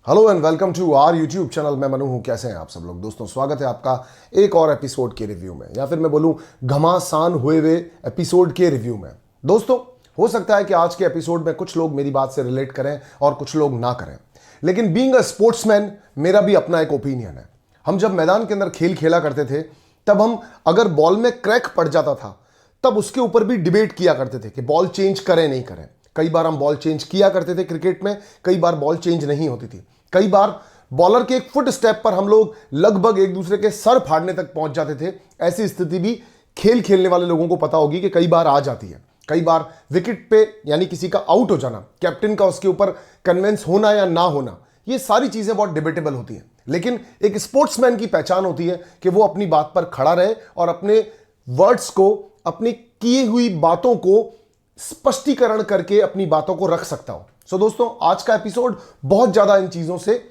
Hello and welcome to our YouTube channel. मैं मनु हूं। कैसे हैं आप सब लोग? दोस्तों स्वागत है आपका एक और एपिसोड के रिव्यू में, या फिर मैं बोलूं घमासान हुए एपिसोड के रिव्यू में। दोस्तों हो सकता है कि आज के एपिसोड में कुछ लोग मेरी बात से रिलेट करें और कुछ लोग ना करें, लेकिन बीइंग अ स्पोर्ट्समैन मेरा भी अपना एक ओपिनियन है। हम जब मैदान के अंदर खेल खेला करते थे तब हम अगर बॉल में क्रैक पड़ जाता था तब उसके ऊपर भी डिबेट किया करते थे कि बॉल चेंज करें नहीं करें। कई बार हम बॉल चेंज किया करते थे क्रिकेट में, कई बार बॉल चेंज नहीं होती थी। कई बार बॉलर के एक फुट स्टेप पर हम लोग लगभग एक दूसरे के सर फाड़ने तक पहुंच जाते थे। ऐसी स्थिति भी खेल खेलने वाले लोगों को पता होगी कि कई बार आ जाती है। कई बार विकेट पे यानी किसी का आउट हो जाना, कैप्टन का उसके ऊपर कन्विंस होना या ना होना, ये सारी चीजें बहुत डिबेटेबल होती हैं। लेकिन एक स्पोर्ट्समैन की पहचान होती है कि वो अपनी बात पर खड़ा रहे और अपने वर्ड्स को, अपनी की हुई बातों को स्पष्टीकरण करके अपनी बातों को रख सकता हो। सो दोस्तों आज का एपिसोड बहुत ज्यादा इन चीजों से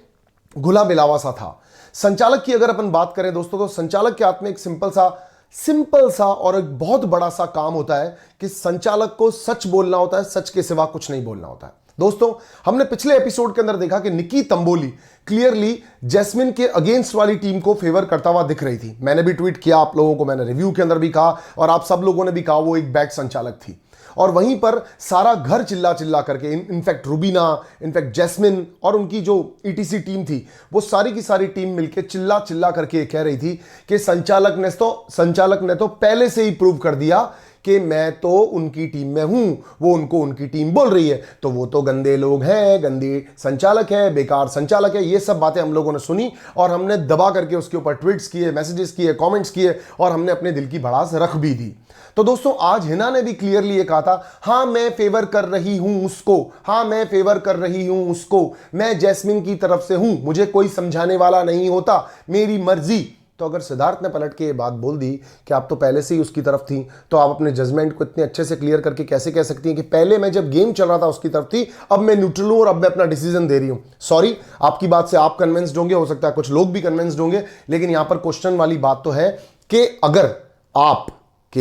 घुला मिलावा सा था। संचालक की अगर अपन बात करें दोस्तों, तो संचालक के हाथ में एक सिंपल सा और एक बहुत बड़ा सा काम होता है कि संचालक को सच बोलना होता है, सच के सिवा कुछ नहीं बोलना होता है। दोस्तों हमने पिछले एपिसोड के अंदर देखा कि निकी तंबोली क्लियरली जैस्मिन के अगेंस्ट वाली टीम को फेवर करता हुआ दिख रही थी। मैंने भी ट्वीट किया आप लोगों को, मैंने रिव्यू के अंदर भी कहा और आप सब लोगों ने भी कहा वो एक बैड संचालक थी। और वहीं पर सारा घर चिल्ला चिल्ला करके, इनफैक्ट रूबीना, इनफैक्ट जैस्मिन और उनकी जो ईटीसी टीम थी, वो सारी की सारी टीम मिलकर चिल्ला चिल्ला करके कह रही थी कि संचालक ने तो पहले से ही प्रूव कर दिया कि मैं तो उनकी टीम में हूं, वो उनको उनकी टीम बोल रही है, तो वो तो गंदे लोग हैं, गंदे संचालक है, बेकार संचालक है। ये सब बातें हम लोगों ने सुनी और हमने दबा करके उसके ऊपर ट्वीट्स किए, मैसेजेस किए, कमेंट्स किए और हमने अपने दिल की भड़ास रख भी दी। तो दोस्तों आज हिना ने भी क्लियरली ये कहा था, हां मैं फेवर कर रही हूं उसको, हां मैं फेवर कर रही हूं उसको, मैं जैस्मिन की तरफ से हूं, मुझे कोई समझाने वाला नहीं होता, मेरी मर्जी। तो अगर सिद्धार्थ ने पलट के ये बात बोल दी कि आप तो पहले से ही उसकी तरफ थी, तो आप अपने जजमेंट को इतने अच्छे से क्लियर करके कैसे कह सकती हैं कि पहले मैं जब गेम चल रहा था उसकी तरफ थी, अब मैं न्यूट्रल हूं और अब मैं अपना डिसीजन दे रही हूं। सॉरी, आपकी बात से आप कन्विंस्ड होंगे, हो सकता है कुछ लोग भी कन्विंस्ड होंगे, लेकिन यहां पर क्वेश्चन वाली बात तो है कि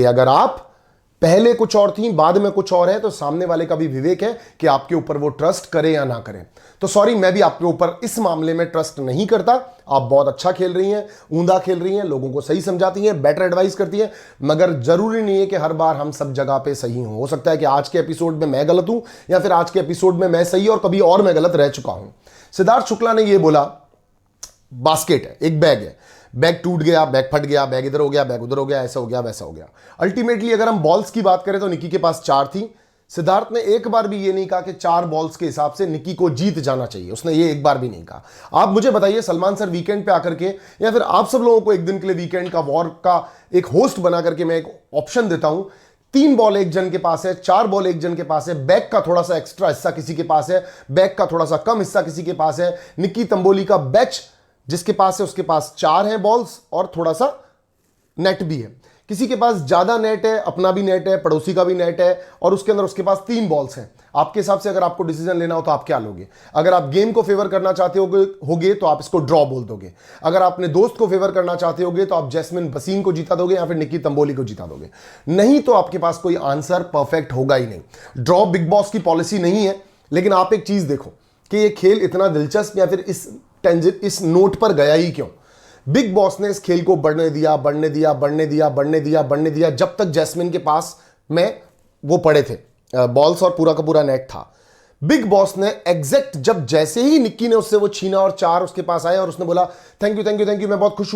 अगर आप पहले कुछ और थी, बाद में कुछ और है, तो सामने वाले का भी विवेक है कि आपके ऊपर वो ट्रस्ट करे या ना करे। तो सॉरी, मैं भी आपके ऊपर इस मामले में ट्रस्ट नहीं करता। आप बहुत अच्छा खेल रही हैं, ऊंधा खेल रही हैं, लोगों को सही समझाती हैं, बेटर एडवाइस करती हैं, मगर जरूरी नहीं है कि हर बार हम सब जगह पे सही हों। हो सकता है कि आज के एपिसोड में मैं गलत हूं या फिर आज के एपिसोड में मैं सही और कभी और मैं गलत रह चुका हूं। सिद्धार्थ शुक्ला ने यह बोला, बास्केट है, एक बैग है, बैग टूट गया, बैग फट गया, बैग इधर हो गया, बैग उधर हो गया, ऐसा हो गया, वैसा हो गया। अल्टीमेटली अगर हम बॉल्स की बात करें तो निकी के पास 4 थी। सिद्धार्थ ने एक बार भी ये नहीं कहा कि 4 बॉल्स के हिसाब से निकी को जीत जाना चाहिए, उसने ये एक बार भी नहीं कहा। आप मुझे बताइए, सलमान सर वीकेंड पे आकर के, या फिर आप सब लोगों को एक दिन के लिए वीकेंड का वॉर का एक होस्ट बना करके मैं एक ऑप्शन देता हूं, 3 बॉल एक जन के पास है, 4 बॉल एक जन के पास है, बैग का थोड़ा सा एक्स्ट्रा हिस्सा किसी के पास है, बैग का थोड़ा सा कम हिस्सा किसी के पास है। निकी तंबोली का बैच जिसके पास है उसके पास 4 हैं बॉल्स और थोड़ा सा नेट भी है। किसी के पास ज्यादा नेट है, अपना भी नेट है, पड़ोसी का भी नेट है, और उसके अंदर उसके पास 3 बॉल्स हैं। आपके हिसाब से अगर आपको डिसीजन लेना हो तो आप क्या लोगे? अगर आप गेम को फेवर करना चाहते होगे तो आप इसको ड्रॉ बोल दोगे। अगर आप अपने दोस्त को फेवर करना चाहते होगे तो आप जैस्मिन वसीम को जीता दोगे या फिर निकी तंबोली को जीता दोगे। नहीं तो आपके पास कोई आंसर परफेक्ट होगा ही नहीं। ड्रॉ बिग बॉस की पॉलिसी नहीं है, लेकिन आप एक चीज देखो कि ये खेल इतना दिलचस्प या फिर इस नोट पर गया ही क्यों? बिग बॉस ने इस खेल को बढ़ने दिया जब तक जैस्मिन के पास में वो पड़े थे बॉल्स और पूरा का पूरा नेट था। बिग बॉस ने एग्जैक्ट जब जैसे ही निक्की ने उससे वो छीना और 4 उसके पास आए और उसने बोला थैंक यू, मैं बहुत खुश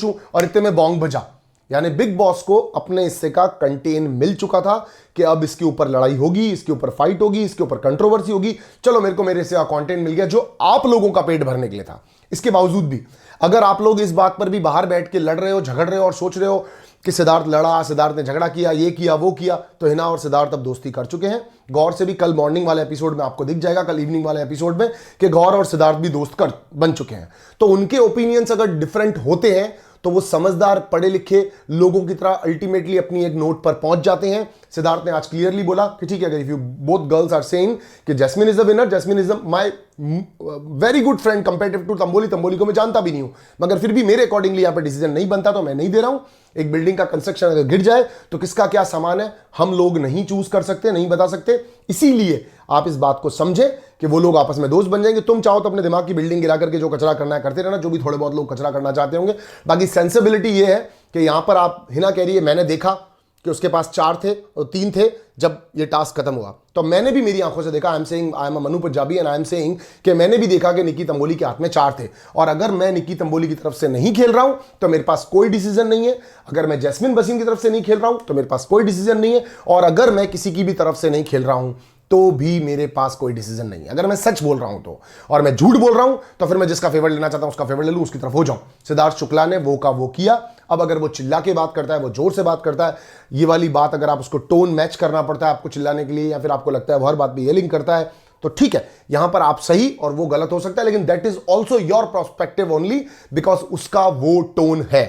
हूं, और इतने में बॉन्ग बजा, यानी बिग बॉस को अपने हिस्से का कंटेन मिल चुका था कि अब इसके ऊपर लड़ाई होगी, इसके ऊपर फाइट होगी, इसके ऊपर कंट्रोवर्सी होगी। चलो मेरे हिस्से का कंटेंट मिल गया जो आप लोगों का पेट भरने के लिए था। इसके बावजूद भी अगर आप लोग इस बात पर भी बाहर बैठ के लड़ रहे हो, झगड़ रहे हो और सोच रहे हो कि सिद्धार्थ ने झगड़ा किया, ये किया, वो किया, तो हिना और सिद्धार्थ अब दोस्ती कर चुके हैं। गौर से भी कल मॉर्निंग वाले एपिसोड में आपको दिख जाएगा, कल इवनिंग वाले एपिसोड में, कि गौर और सिद्धार्थ भी दोस्त बन चुके हैं। तो उनके ओपिनियंस अगर डिफरेंट होते हैं तो वो समझदार पढ़े लिखे लोगों की तरह अल्टीमेटली अपनी एक नोट पर पहुंच जाते हैं। सिद्धार्थ ने आज क्लियरली बोला कि ठीक है, अगर if you both girls are saying कि Jasmin is the winner, Jasmin is my very good friend comparative to Tamboli को मैं जानता भी नहीं हूं, मगर फिर भी मेरे अकॉर्डिंगली यहां पर डिसीजन नहीं बनता तो मैं नहीं दे रहा हूं। एक बिल्डिंग का कंस्ट्रक्शन अगर गिर जाए तो किसका क्या सामान है हम लोग नहीं चूज कर सकते, नहीं बता सकते। इसीलिए आप इस बात को समझे कि वो लोग आपस में दोस्त बन जाएंगे। तुम चाहो तो अपने दिमाग की बिल्डिंग गिरा करके जो कचरा करना है करते रहना, जो भी थोड़े बहुत लोग कचरा करना चाहते होंगे। बाकी सेंसिबिलिटी ये है कि यहां पर आप, हिना कह रही है मैंने देखा कि उसके पास 4 थे और 3 थे जब ये टास्क खत्म हुआ, तो मैंने भी मेरी आंखों से देखा। I am saying, I am a Manu Punjabi and I am saying कि मैंने भी देखा कि निक्की तंबोली के हाथ में 4 थे। और अगर मैं निक्की तंबोली की तरफ से नहीं खेल रहा हूं तो मेरे पास कोई डिसीजन नहीं है। अगर मैं जैस्मिन भसीन की तरफ से नहीं खेल रहा हूं तो मेरे पास कोई डिसीजन नहीं है। और अगर मैं किसी की भी तरफ से नहीं खेल रहा हूं तो भी मेरे पास कोई डिसीजन नहीं है। अगर मैं सच बोल रहा हूं तो, और मैं झूठ बोल रहा हूं तो फिर मैं जिसका फेवर लेना चाहता हूं उसका फेवर ले लूं, उसकी तरफ हो जाऊं। सिद्धार्थ शुक्ला ने वो का वो किया। अब अगर वो चिल्ला के बात करता है, वो जोर से बात करता है, ये वाली बात अगर आप उसको टोन मैच करना पड़ता है आपको चिल्लाने के लिए, या फिर आपको लगता है वो हर बात पे येलिंग करता है, तो ठीक है, यहां पर आप सही और वो गलत हो सकता है, लेकिन that is also your perspective only because उसका वो टोन है।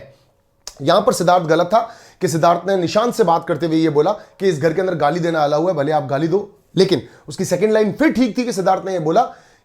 यहां पर सिद्धार्थ गलत था कि सिद्धार्थ ने निशांत से बात करते हुए ये बोला कि इस घर के अंदर गाली देना अलाउ हुआ है, भले आप गाली दो। लेकिन उसकी सेकंड लाइन फिर ठीक थी कि सिद्धार्थ ने ये बोला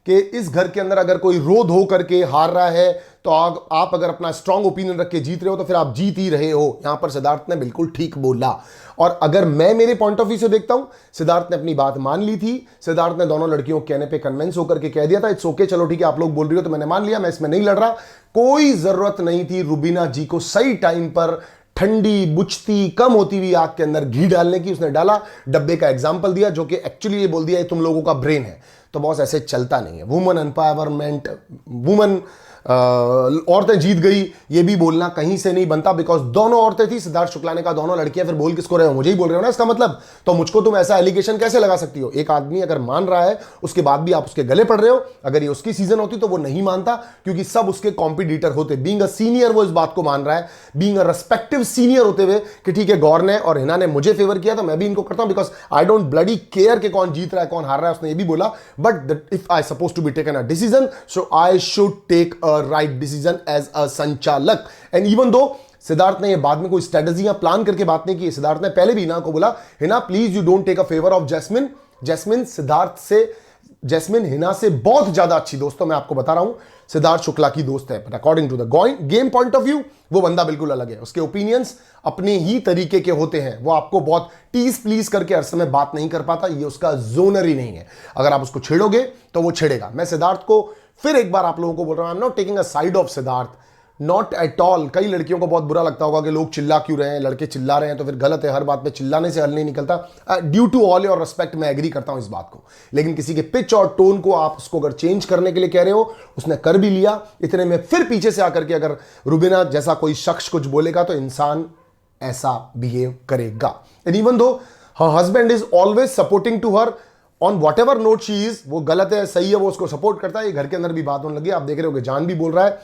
कि इस घर के अंदर अगर कोई रो धो करके हार रहा है तो आप अगर अपना स्ट्रांग ओपिनियन रख के जीत रहे हो तो फिर आप जीत ही रहे हो। यहां पर सिद्धार्थ ने बिल्कुल ठीक बोला। और अगर मैं मेरे पॉइंट ऑफ व्यू से देखता हूं, सिद्धार्थ ने अपनी बात मान ली थी। सिद्धार्थ ने दोनों लड़कियों के कहने पे कन्विंस होकर के कह दिया था इट्स ओके, चलो ठीक है, आप लोग बोल रही हो तो मैंने मान लिया, मैं इसमें नहीं लड़ रहा। कोई जरूरत नहीं थी रुबीना जी को सही टाइम पर ठंडी बुझती कम होती हुई आग के अंदर घी डालने की। उसने डाला, डब्बे का एग्जाम्पल दिया, जो कि एक्चुअली ये बोल दिया ये तुम लोगों का ब्रेन है। तो बॉस ऐसे चलता नहीं है। वुमन एम्पावरमेंट, वुमन औरतें जीत गई, ये भी बोलना कहीं से नहीं बनता बिकॉज दोनों औरतें थी। सिद्धार्थ शुक्ला ने कहा दोनों लड़कियां, फिर बोल किसको रहे हो, मुझे ही बोल रहे हो ना इसका मतलब। तो मुझको तुम ऐसा एलिगेशन कैसे लगा सकती हो? एक आदमी अगर मान रहा है उसके बाद भी आप उसके गले पड़ रहे हो। अगर ये उसकी सीजन होती तो वो नहीं मानता, क्योंकि सब उसके कॉम्पिटिटर होते। बीइंग अ सीनियर वो इस बात को मान रहा है, बीइंग अ रेस्पेक्टिव सीनियर होते हुए कि ठीक है गौर ने और हिना ने मुझे फेवर किया तो मैं भी इनको करता हूं because I don't bloody care कि कौन जीत रहा है कौन हार रहा है। उसने ये भी बोला but if I suppose to be taken a decision so I should take a right decision as a संचालक। एंड इवन दो सिद्धार्थ ने ये बाद में कोई स्ट्रेटजी या प्लान करके बात नहीं की। सिद्धार्थ ने पहले भी हिना को बोला Hina please you don't take a favour of Jasmin. Jasmin Siddharth से, जैस्मिन हिना से बहुत ज्यादा अच्छी दोस्तों, मैं आपको बता रहा हूं सिद्धार्थ शुक्ला की दोस्त है, but according to the game point of view वो बंदा बिल्कुल अलग है। उसके ओपिनियंस अपने ही तरीके के होते हैं। वो आपको बहुत टीज प्लीज करके हर समय बात नहीं कर पाता, ये उसका जोनर ही नहीं है। अगर आप उसको छेड़ोगे तो वो छेड़ेगा। मैं सिद्धार्थ को फिर एक बार आप लोगों को बोल रहा हूं, आई am not taking a side of Siddharth, not at all. कई लड़कियों को बहुत बुरा लगता होगा कि लोग चिल्ला क्यों रहे हैं, लड़के चिल्ला रहे हैं तो फिर गलत है। हर बात पे चिल्लाने से हल नहीं निकलता। Due to all your respect मैं एग्री करता हूं इस बात को, लेकिन किसी के पिच और टोन को आप उसको अगर चेंज करने के लिए कह रहे हो, उसने कर भी लिया। इतने में फिर पीछे से आकर के अगर रुबीना जैसा कोई शख्स कुछ बोलेगा तो इंसान ऐसा बिहेव करेगा। And even though her husband is always supporting to her on whatever note she is, वो गलत है सही है वो उसको सपोर्ट करता है। ये घर के अंदर भी बात होने लगी, आप देख रहे हो कि जान भी बोल रहा है,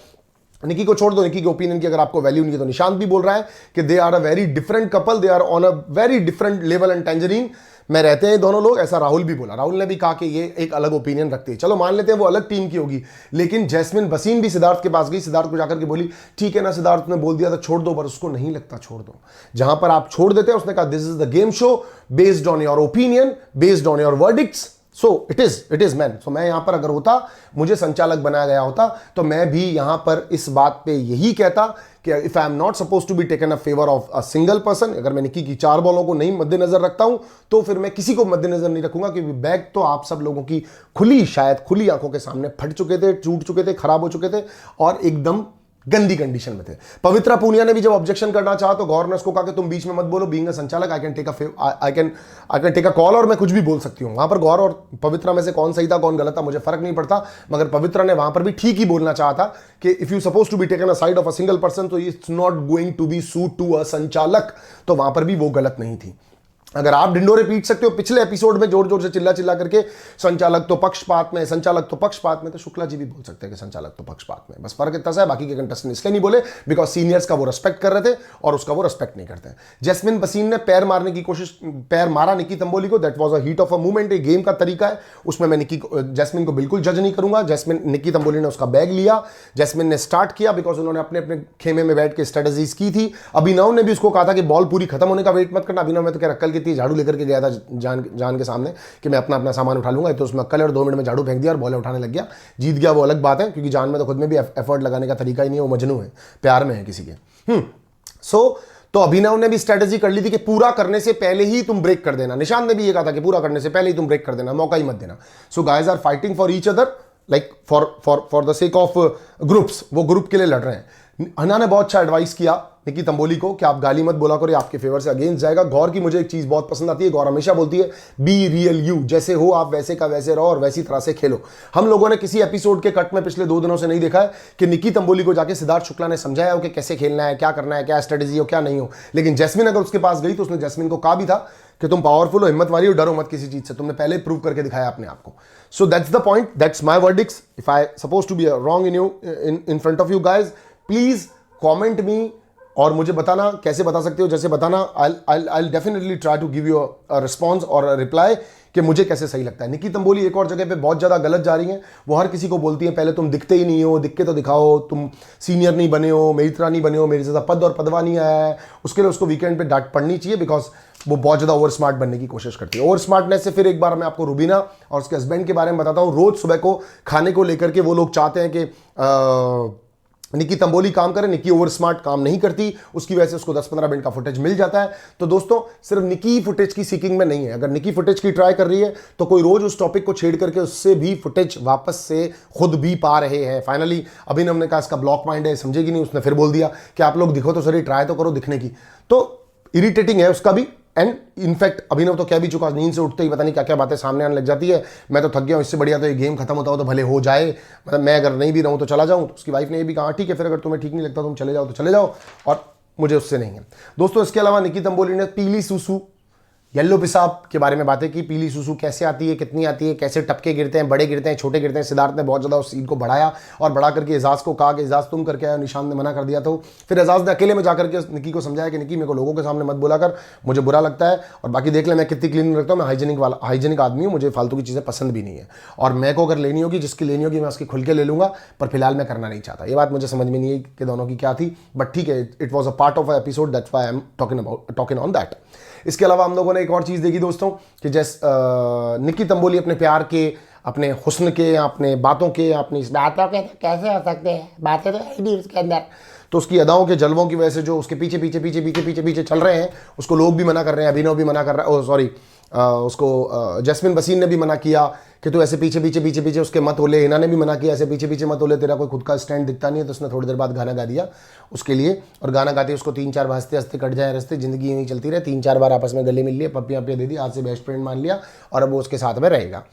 निकी को छोड़ दो, निकी के ओपिनियन की अगर आपको वैल्यू नहीं है तो निशांत भी बोल रहा है कि they are a very different couple, they are on a very different level and tangerine में रहते हैं दोनों लोग। ऐसा राहुल भी बोला, राहुल ने भी कहा कि ये एक अलग ओपिनियन रखते हैं। चलो मान लेते हैं वो अलग टीम की होगी, लेकिन जैस्मिन भसीन भी सिद्धार्थ के पास गई, सिद्धार्थ को जाकर के बोली ठीक है ना सिद्धार्थ ने बोल दिया तो छोड़ दो, पर उसको नहीं लगता छोड़ दो। जहां पर आप छोड़ देते हैं उसने कहा this is the game show based on your opinion, based on your verdicts, so it is man. So मैं यहां पर अगर होता, मुझे संचालक बनाया गया होता तो मैं भी यहां पर इस बात पे यही कहता कि if I am not suppose to be taken a favour of a single person, अगर मैं निकी की 4 बॉलों को नहीं मद्देनजर रखता हूं तो फिर मैं किसी को मद्देनजर नहीं रखूंगा, क्योंकि बैग तो आप सब लोगों की शायद खुली आंखों के सामने फट चुके थे, टूट चुके थे, खराब हो चुके थे और एकदम गंदी कंडीशन में थे। पवित्रा पूनिया ने भी जब ऑब्जेक्शन करना चाहा तो गौर ने उसको कहा कि तुम बीच में मत बोलो, बीइंग अ संचालक I can take a call और मैं कुछ भी बोल सकती हूं। वहां पर गौर और पवित्रा में से कौन सही था कौन गलत था मुझे फर्क नहीं पड़ता, मगर पवित्रा ने वहां पर भी ठीक ही बोलना चाहा था कि if you suppose to be taken a side of a single person तो it's not going to be suit to a संचालक। तो वहां पर भी वो गलत नहीं थी। अगर आप ढिंडोरे पीट सकते हो पिछले एपिसोड में जोर जोर से चिल्ला चिल्ला करके संचालक तो पक्षपात में, संचालक तो पक्षपात में, तो शुक्ला जी भी बोल सकते हैं कि संचालक तो पक्षपात में। बस फर्क इतना सा है, बाकी के कंटेस्टेंट इसलिए नहीं बोले बिकॉज सीनियर्स का वो रेस्पेक्ट कर रहे थे और उसका वो रेस्पेक्ट नहीं करते। जैस्मिन भसीन ने पैर मारने की कोशिश, पैर मारा निकी तंबोली को, that was a heat of a movement, एक गेम का तरीका है, उसमें मैं जैस्मिन को बिल्कुल जज नहीं करूंगा। निकी तंबोली ने उसका बैग लिया, जैस्मिन ने स्टार्ट किया बिकॉज उन्होंने अपने अपने खेमे में बैठ के स्ट्रेटजीज की थी। अभिनव ने भी उसको कहा था कि बॉल पूरी खत्म होने का वेट मत करना। अभिनव में तो क्या रक्कल की थी, झाड़ू लेकर के गया था जान के सामने कि मैं अपना सामान उठा लूंगा, तो उसमें अक्कल और 2 मिनट में झाड़ू फेंक दिया और बॉलें उठाने लग गया। जीत गया वो अलग बात है, क्योंकि जान में तो खुद में भी एफर्ट लगाने का तरीका ही नहीं है, वो मजनू है, प्यार में है किसी के। तो अभिनव ने भी स्ट्रेटेजी कर ली थी कि पूरा करने से पहले ही तुम ब्रेक कर देना। निशांत ने भी ये कहा था कि पूरा करने से पहले ही तुम ब्रेक कर देना, मौका ही मत देना। So guys are fighting for each other, like for the sake of groups, वो ग्रुप के लिए लड़ रहे हैं। हना ने बहुत अच्छा एडवाइस किया निकी तंबोली को कि आप गाली मत बोला करो, ये आपके फेवर से अगेंस्ट जाएगा। गौर की मुझे एक चीज बहुत पसंद आती है, गौर हमेशा बोलती है बी रियल यू, जैसे हो आप वैसे का वैसे रहो और वैसी तरह से खेलो। हम लोगों ने किसी एपिसोड के कट में पिछले 2 दिनों से नहीं देखा है कि निकी तंबोली को जाके सिद्धार्थ शुक्ला ने समझाया हो कि कैसे खेलना है, क्या करना है, क्या स्ट्रेटेजी हो, क्या नहीं हो। लेकिन जैस्मिन अगर उसके पास गई तो उसने जैस्मिन को कहा भी था कि तुम पावरफुल हो, हिम्मत वाली हो, डरो मत किसी चीज से, तुमने पहले प्रूव करके दिखाया अपने आप को। So that's the point, that's my verdicts. If I suppose to be wrong in front of you guys, please comment me और मुझे बताना, कैसे बता सकते हो, जैसे बताना, I definitely try to give you a response और अ रिप्लाई कि मुझे कैसे सही लगता है। निकी तंबोली एक और जगह पे बहुत ज़्यादा गलत जा रही हैं। वो हर किसी को बोलती हैं पहले तुम दिखते ही नहीं हो, दिख के तो दिखाओ, तुम सीनियर नहीं बने हो, मेरी तरह नहीं बने हो, मेरे जैसा पद और पदवा नहीं आया है। उसके लिए उसको वीकेंड पे डांट पड़नी चाहिए, बिकॉज वो बहुत ज़्यादा ओवर स्मार्ट बनने की कोशिश करती है। ओवर स्मार्टनेस से फिर एक बार मैं आपको रुबीना और उसके हस्बैंड के बारे में बताता हूँ। रोज़ सुबह को खाने को लेकर के वो लोग चाहते हैं कि निकी तंबोली काम करे, निकी ओवर स्मार्ट काम नहीं करती, उसकी वजह से उसको 10-15 मिनट का फुटेज मिल जाता है। तो दोस्तों सिर्फ निकी फुटेज की सीकिंग में नहीं है, अगर निकी फुटेज की ट्राई कर रही है तो कोई रोज उस टॉपिक को छेड़ करके उससे भी फुटेज वापस से खुद भी पा रहे हैं। फाइनली अभिनव ने कहा इसका ब्लॉक माइंड है, समझेगी नहीं, उसने फिर बोल दिया कि आप लोग दिखो तो सही, ट्राई तो करो दिखने की। तो इरिटेटिंग है उसका भी। एंड इनफैक्ट अभिनव तो कह भी चुका, नींद से उठते ही पता नहीं क्या क्या बातें सामने आने लग जाती है, मैं तो थक गया हूँ, इससे बढ़िया तो ये गेम खत्म होता हो तो भले हो जाए, मतलब मैं अगर नहीं भी रहूँ तो चला जाऊँ। तो उसकी वाइफ ने ये भी कहा ठीक है, फिर अगर तुम्हें ठीक नहीं लगता तुम चले जाओ तो चले जाओ, और मुझे उससे नहीं है। दोस्तों इसके अलावा निकी तंबोली ने पीली सुसु, येलो पेशाब के बारे में बातें की। पीली सुसु कैसे आती है, कितनी आती है, कैसे टपके गिरते हैं, बड़े गिरते हैं, छोटे गिरते हैं। सिद्धार्थ ने बहुत ज़्यादा उस सीन को बढ़ाया और बढ़ा करके एजाज को कहा कि एजाज तुम करके आया, निशांत ने मना कर दिया। तो फिर एजाज ने अकेले में जाकर के निकी को समझाया कि निकी मेरे को लोगों के सामने मत बोला कर, मुझे बुरा लगता है, और बाकी देख ले मैं कितनी क्लीन रखता हूँ, मैं हाइजीनिक आदमी हूँ, मुझे फालतू की चीज़ें पसंद भी नहीं है, और मैं को अगर लेनी होगी, जिसकी लेनी होगी मैं उसकी खुल के ले लूँगा, पर फिलहाल मैं करना नहीं चाहता। ये बात मुझे समझ में नहीं है कि दोनों की क्या थी, बट ठीक है, it was a part of a episode, that's why I am talking on that. इसके अलावा हम लोगों ने एक और चीज़ देखी दोस्तों कि जैसे निकी तंबोली अपने प्यार के, अपने हुस्न के, अपने बातों के, अपनी बातों के कैसे हो सकते हैं, बातें तो है नहीं उसके अंदर, तो उसकी अदाओं के जलवों की वजह से जो उसके पीछे पीछे पीछे पीछे पीछे पीछे चल रहे हैं, उसको लोग भी मना कर रहे हैं, अभिनव भी मना कर रहा है, सॉरी उसको जैस्मिन वसीम ने भी मना किया कि तू ऐसे पीछे पीछे पीछे पीछे उसके मत ओले। हिना ने भी मना किया ऐसे पीछे पीछे मत ओले, तेरा कोई खुद का स्टैंड दिखता नहीं है। तो उसने थोड़ी देर बाद गाना गा दिया उसके लिए, और गाना गाते उसको 3-4 हंसते हंसते कट जाए रास्ते, जिंदगी नहीं चलती रहे। 3-4 बार आपस में गले मिल लिए, पप्पियाँ दे दी, आज से बेस्ट फ्रेंड मान लिया, और अब वो उसके साथ में रहेगा।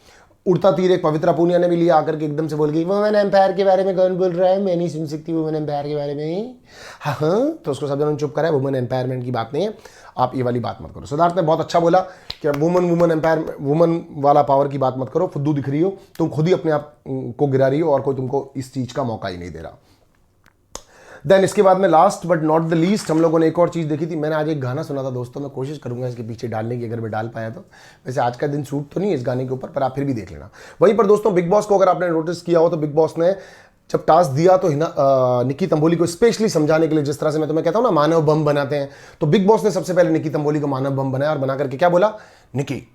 उड़ता तीर एक पवित्रा पूनिया ने भी लिया आकर के, एकदम से बोल गई वुमेन एम्पायर के बारे में कौन बोल रहा है, मैं नहीं सुन सकती वुमेन एम्पायर के बारे में। हाँ, तो उसको सब जनों चुप करा है, वुमेन एम्पायरमेंट की बात नहीं है, आप ये वाली बात मत करो। सिद्धार्थ ने बहुत अच्छा बोला कि वुमन एम्पायर, वुमन वाला पावर की बात मत करो, फुद्दू दिख रही हो, तुम खुद ही अपने आप को गिरा रही हो और कोई तुमको इस चीज़ का मौका ही नहीं दे रहा। देन इसके बाद में last but not the least हम लोगों ने एक और चीज़ देखी थी। मैंने आज एक गाना सुना था दोस्तों, मैं कोशिश करूंगा इसके पीछे डालने की, अगर मैं डाल पाया तो। वैसे आज का दिन शूट तो नहीं है इस गाने के ऊपर, पर आप फिर भी देख लेना। वहीं पर दोस्तों बिग बॉस को अगर आपने नोटिस किया हो तो बिग बॉस ने जब टास्क दिया तो निकी तंबोली को स्पेशली समझाने के लिए, जिस तरह से मैं तुम्हें कहता हूँ ना मानव बम बनाते हैं, तो बिग बॉस ने सबसे पहले निकी तंबोली को मानव बम बनाया, और बना करके क्या बोला, निकी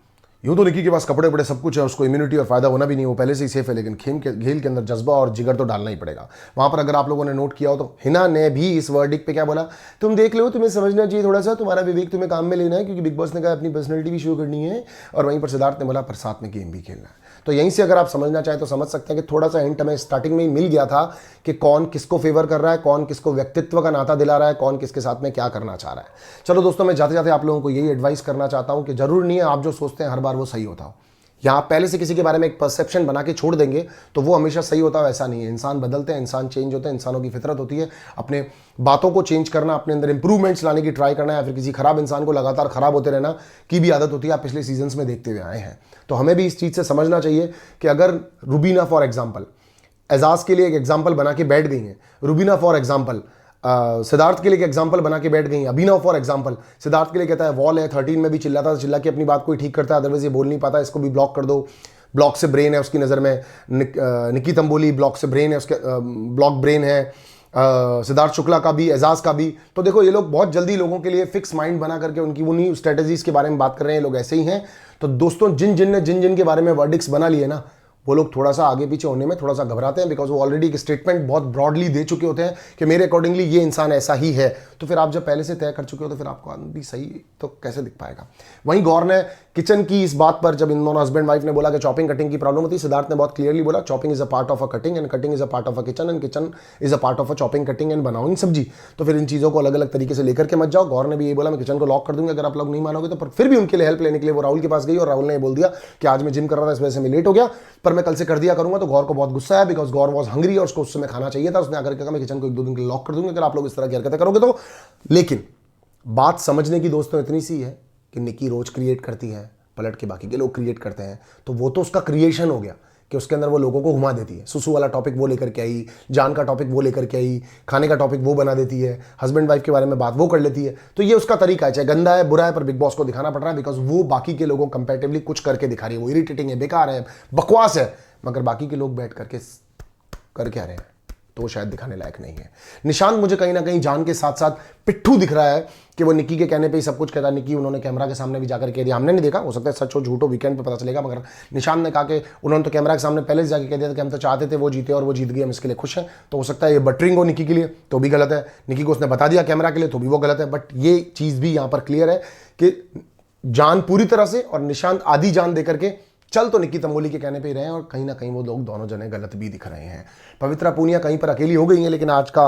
यूँ तो निकी के पास कपड़े बड़े सब कुछ है, उसको इम्यूनिटी और फायदा होना भी नहीं, वो पहले से ही सेफ है, लेकिन खेल के अंदर जज्बा और जिगर तो डालना ही पड़ेगा। वहाँ पर अगर आप लोगों ने नोट किया हो तो हिना ने भी इस वर्डिक पे क्या बोला, तुम देख लो, तुम्हें समझना चाहिए थोड़ा सा, तुम्हारा विवेक तुम्हें काम में लेना है, क्योंकि बिग बॉस ने कहा अपनी पर्सनैलिटी भी शो करनी है। और वहीं पर सिद्धार्थ ने बोला पर साथ में गेम भी खेलना है। तो यहीं से अगर आप समझना चाहें तो समझ सकते हैं कि थोड़ा सा हिंट हमें स्टार्टिंग में ही मिल गया था कि कौन किसको फेवर कर रहा है, कौन किसको व्यक्तित्व का नाता दिला रहा है, कौन किसके साथ में क्या करना चाह रहा है। चलो दोस्तों, मैं जाते जाते आप लोगों को यही एडवाइस करना चाहता हूं कि जरूर नहीं है आप जो सोचते हैं हर बार वो सही होता हो, या आप पहले से किसी के बारे में एक परसेप्शन बना के छोड़ देंगे तो वो हमेशा सही होता है, ऐसा नहीं है। इंसान बदलते हैं, इंसान चेंज होते हैं, इंसानों की फितरत होती है अपने बातों को चेंज करना, अपने अंदर इंप्रूवमेंट्स लाने की ट्राई करना, या फिर किसी खराब इंसान को लगातार खराब होते रहना की भी आदत होती है। आप पिछले सीजन्स में देखते हुए आए हैं। तो हमें भी इस चीज़ से समझना चाहिए कि अगर रुबीना फॉर एग्जाम्पल एजाज के लिए एक एग्जाम्पल बना के बैठ गई हैं, रुबीना फॉर एग्जाम्पल सिद्धार्थ के लिए एक एग्जाम्पल बना के बैठ गई, अभिनव फॉर एग्जाम्पल सिद्धार्थ के लिए कहता है वॉल है, 13 में भी चिल्लाता था, चिल्ला के अपनी बात कोई ठीक करता है, अदरवाइज ये बोल नहीं पाता, इसको भी ब्लॉक कर दो, ब्लॉक से ब्रेन है उसकी नज़र में। निकी तंबोली ब्लॉक से ब्रेन है, उसके ब्लॉक ब्रेन है, सिद्धार्थ शुक्ला का भी, एजाज का भी। तो देखो ये लोग बहुत जल्दी लोगों के लिए फिक्स माइंड बना करके उनकी उन्हीं स्ट्रेटजीज के बारे में बात कर रहे हैं, लोग ऐसे ही हैं। तो दोस्तों जिन जिन के बारे में वर्डिक्स बना लिए ना, वो लोग थोड़ा सा आगे पीछे होने में थोड़ा सा घबराते हैं, बिकॉज वो ऑलरेडी एक स्टेटमेंट बहुत ब्रॉडली दे चुके होते हैं कि मेरे अकॉर्डिंगली ये इंसान ऐसा ही है। तो फिर आप जब पहले से तय कर चुके हो तो फिर आपको भी सही तो कैसे दिख पाएगा। वहीं गौर ने किचन की इस बात पर, जब इन दोनों हस्बैंड वाइफ ने बोला कि चॉपिंग कटिंग की प्रॉब्लम होती है, सिद्धार्थ ने बहुत क्लियरली बोला chopping is a part of a cutting and cutting is a part of a kitchen and kitchen is a part of a chopping cutting and बनाओइंग सब्जी। तो फिर इन चीज़ों को अलग अलग तरीके से लेकर के मत जाओ। गौर ने भी ये बोला मैं किचन को लॉक कर दूंगी अगर आप लोग नहीं मानोगे तो। पर फिर भी उनके लिए हेल्प लेने के लिए वो राहुल के पास गई और राहुल ने बोल दिया कि आज मैं जिम कर रहा था इस वजह से मैं लेट हो गया, पर मैं कल से कर दिया करूंगा। तो गौर को बहुत गुस्सा है, बिकॉज गौर वॉज हंग्री और उसको उस समय खाना चाहिए था। उसने आकर कहा मैं किचन को 1-2 दिन के लिए लॉक कर दूंगी अगर आप लोग इस तरह की हरकतें करोगे तो। लेकिन बात समझने की दोस्तों इतनी सी है कि निक्की रोज क्रिएट करती है, पलट के बाकी के लोग क्रिएट करते हैं, तो वो तो उसका क्रिएशन हो गया कि उसके अंदर वो लोगों को घुमा देती है। सुसु वाला टॉपिक वो लेकर के आई, जान का टॉपिक वो लेकर के आई, खाने का टॉपिक वो बना देती है, हस्बैंड वाइफ के बारे में बात वो कर लेती है। तो ये उसका तरीका है, चाहे गंदा है बुरा है, पर बिग बॉस को दिखाना पड़ रहा है बिकॉज वो बाकी के लोगों कंपैरेटिवली कुछ करके दिखा रही है। वो इरिटेटिंग है, बेकार है, बकवास है, मगर बाकी के लोग बैठ करके कर क्या रहे हैं तो वो शायद दिखाने लायक नहीं है। निशांत मुझे कहीं ना कहीं जान के साथ साथ पिट्ठू दिख रहा है कि वो निक्की के कहने पे ही सब कुछ कहता है। निक्की उन्होंने कैमरा के सामने भी जाकर कह दिया, हमने नहीं देखा, हो सकता है सच हो झूठ हो, वीकेंड पे पता चलेगा, मगर निशांत ने कहा कि उन्होंने तो कैमरा के सामने पहले से जाकर कह दिया था कि हम तो चाहते थे वो जीते और वो जीत गई, हम इसके लिए खुश हैं। तो हो सकता है ये बटरिंग हो निक्की के लिए, तो भी गलत है। निक्की को उसने बता दिया कैमरा के लिए, तो भी वो गलत है। बट ये चीज़ भी यहाँ पर क्लियर है कि जान पूरी तरह से और निशांत आधी जान देकर के चल तो निक्की तंबोली के कहने पे ही रहे हैं, और कहीं ना कहीं वो लोग दोनों जने गलत भी दिख रहे हैं। पवित्रा पूनिया कहीं पर अकेली हो गई हैं, लेकिन आज का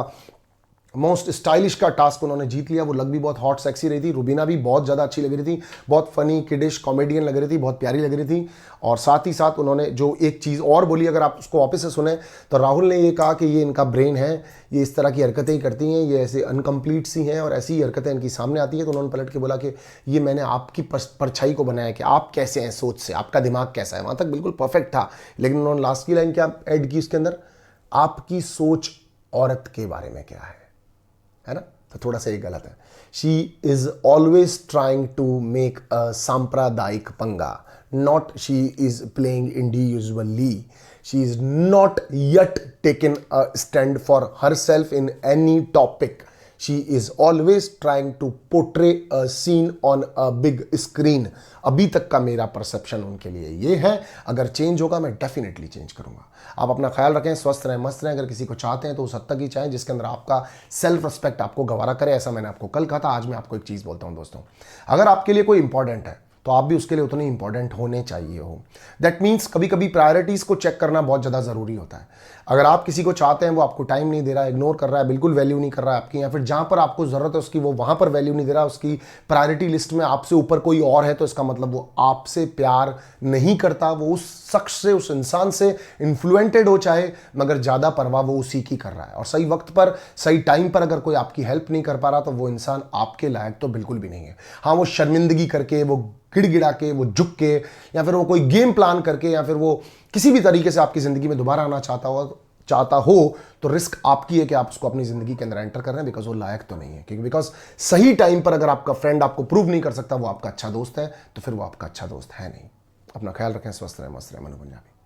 मोस्ट स्टाइलिश का टास्क उन्होंने जीत लिया। वो लग भी बहुत हॉट सेक्सी रही थी। रुबीना भी बहुत ज़्यादा अच्छी लग रही थी, बहुत फनी किडिश कॉमेडियन लग रही थी, बहुत प्यारी लग रही थी। और साथ ही साथ उन्होंने जो एक चीज़ और बोली, अगर आप उसको वापस से सुने तो राहुल ने ये कहा कि ये इनका ब्रेन है, ये इस तरह की हरकतें ही करती हैं, ये ऐसे अनकम्प्लीट सी हैं और ऐसी ही हरकतें इनकी सामने आती हैं। तो उन्होंने पलट के बोला कि ये मैंने आपकी परछाई को बनाया कि आप कैसे हैं सोच से, आपका दिमाग कैसा है। वहाँ तक बिल्कुल परफेक्ट था, लेकिन उन्होंने लास्ट की लाइन क्या ऐड की उसके अंदर, आपकी सोच औरत के बारे में क्या है ना। तो थोड़ा सा ये गलत है। She is always trying to make a सांप्रदायिक पंगा, not she is playing individually, she is not yet taken a stand for herself in any topic. She is always trying to portray a scene on a big screen. अभी तक का मेरा perception उनके लिए ये है। अगर चेंज होगा मैं डेफिनेटली चेंज करूंगा। आप अपना ख्याल रखें, स्वस्थ रहें, मस्त रहें। अगर किसी को चाहते हैं तो उस हद तक ही चाहें जिसके अंदर आपका सेल्फ रिस्पेक्ट आपको गवारा करे। ऐसा मैंने आपको कल कहा था। आज मैं आपको एक चीज़ बोलता हूं दोस्तों, अगर आपके लिए कोई इंपॉर्टेंट है तो आप भी उसके लिए उतने इंपॉर्टेंट होने चाहिए हो। दैट मीन्स कभी कभी प्रायोरिटीज़ को चेक करना बहुत ज़्यादा ज़रूरी होता है। अगर आप किसी को चाहते हैं, वो आपको टाइम नहीं दे रहा है, इग्नोर कर रहा है, बिल्कुल वैल्यू नहीं कर रहा है आपकी, या फिर जहाँ पर आपको ज़रूरत है उसकी वो वहाँ पर वैल्यू नहीं दे रहा, उसकी प्रायोरिटी लिस्ट में आपसे ऊपर कोई और है, तो इसका मतलब वो आपसे प्यार नहीं करता। वो उस शख्स से, उस इंसान से इन्फ्लुएंटेड हो चाहे, मगर ज़्यादा परवाह वो उसी की कर रहा है। और सही वक्त पर सही टाइम पर अगर कोई आपकी हेल्प नहीं कर पा रहा तो वो इंसान आपके लायक तो बिल्कुल भी नहीं है। हाँ, वो शर्मिंदगी करके, वो गिड़गिड़ा के, वो झुक के, या फिर वो कोई गेम प्लान करके, या फिर वो किसी भी तरीके से आपकी ज़िंदगी में दोबारा आना चाहता हो तो रिस्क आपकी है कि आप उसको अपनी ज़िंदगी के अंदर एंटर कर रहे हैं, बिकॉज वो लायक तो नहीं है। क्योंकि बिकॉज सही टाइम पर अगर आपका फ्रेंड आपको प्रूव नहीं कर सकता वो आपका अच्छा दोस्त है, तो फिर वो आपका अच्छा दोस्त है नहीं। अपना ख्याल रखें, स्वस्थ रहें, मस्त रहें। मनु पंजाबी।